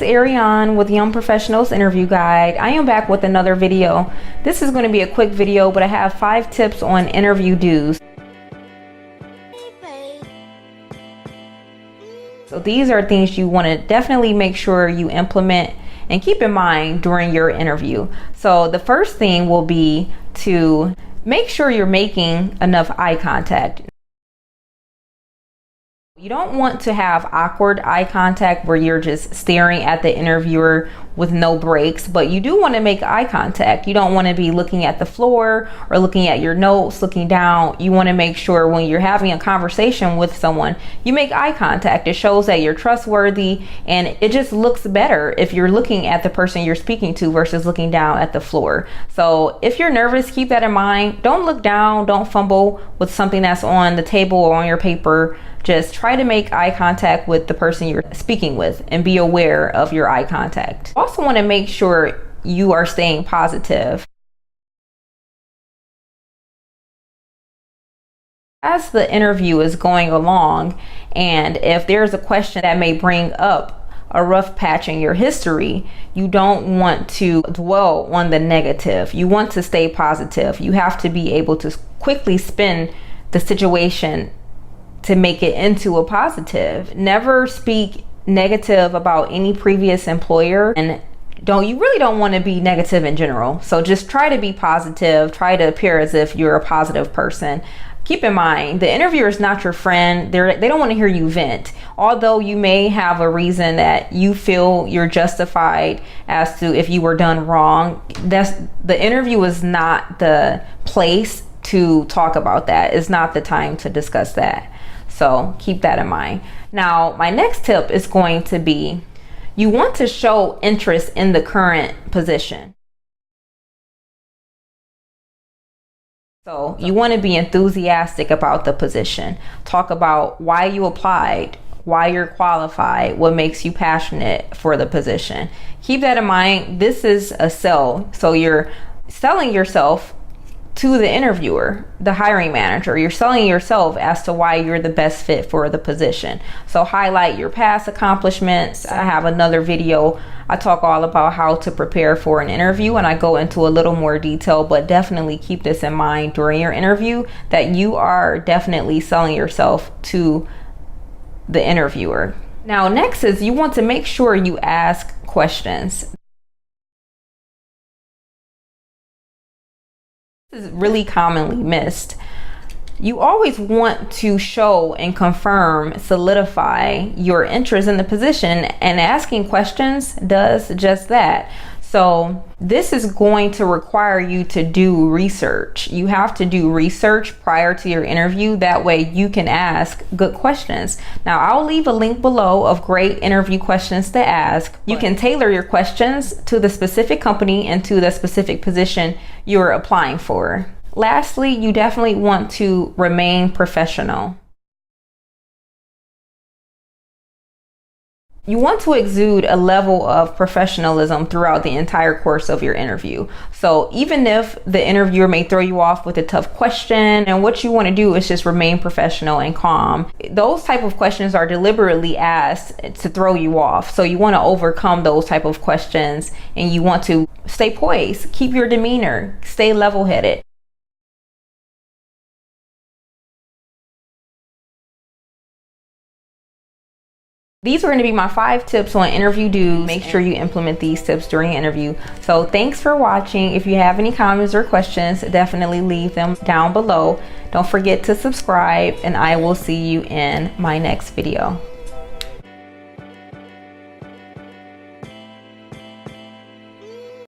Ariane with Young Professionals Interview Guide. I am back with another video. This is going to be a quick video, but I have 5 tips on interview do's. So these are things you want to definitely make sure you implement and keep in mind during your interview. So the first thing will be to make sure you're making enough eye contact. You don't want to have awkward eye contact where you're just staring at the interviewer with no breaks, but you do want to make eye contact. You don't want to be looking at the floor or looking at your notes, looking down. You want to make sure when you're having a conversation with someone, you make eye contact. It shows that you're trustworthy, and it just looks better if you're looking at the person you're speaking to versus looking down at the floor. So if you're nervous, keep that in mind. Don't look down, don't fumble with something that's on the table or on your paper. Just try to make eye contact with the person you're speaking with and be aware of your eye contact. You also want to make sure you are staying positive. As the interview is going along, and if there's a question that may bring up a rough patch in your history, you don't want to dwell on the negative. You want to stay positive. You have to be able to quickly spin the situation to make it into a positive. Never speak negative about any previous employer, and you really don't want to be negative in general. So just try to be positive, try to appear as if you're a positive person. Keep in mind, the interviewer is not your friend. They don't want to hear you vent. Although you may have a reason that you feel you're justified as to if you were done wrong, the interview is not the place to talk about that. It's not the time to discuss that. So keep that in mind. Now, my next tip is going to be, you want to show interest in the current position. So you want to be enthusiastic about the position. Talk about why you applied, why you're qualified, what makes you passionate for the position. Keep that in mind. This is a sell. So you're selling yourself to the interviewer, the hiring manager. You're selling yourself as to why you're the best fit for the position. So highlight your past accomplishments. I have another video. I talk all about how to prepare for an interview, and I go into a little more detail, but definitely keep this in mind during your interview, that you are definitely selling yourself to the interviewer. Now, next is you want to make sure you ask questions. Is really commonly missed. You always want to show and confirm, solidify your interest in the position, and asking questions does just that. So this is going to require you to do research. You have to do research prior to your interview. That way you can ask good questions. Now, I'll leave a link below of great interview questions to ask. You can tailor your questions to the specific company and to the specific position you're applying for. Lastly, you definitely want to remain professional. You want to exude a level of professionalism throughout the entire course of your interview. So even if the interviewer may throw you off with a tough question, and what you want to do is just remain professional and calm. Those type of questions are deliberately asked to throw you off. So you want to overcome those type of questions, and you want to stay poised, keep your demeanor, stay level-headed. These are going to be my 5 tips on interview do's. Make sure you implement these tips during the interview. So thanks for watching. If you have any comments or questions, definitely leave them down below. Don't forget to subscribe, and I will see you in my next video.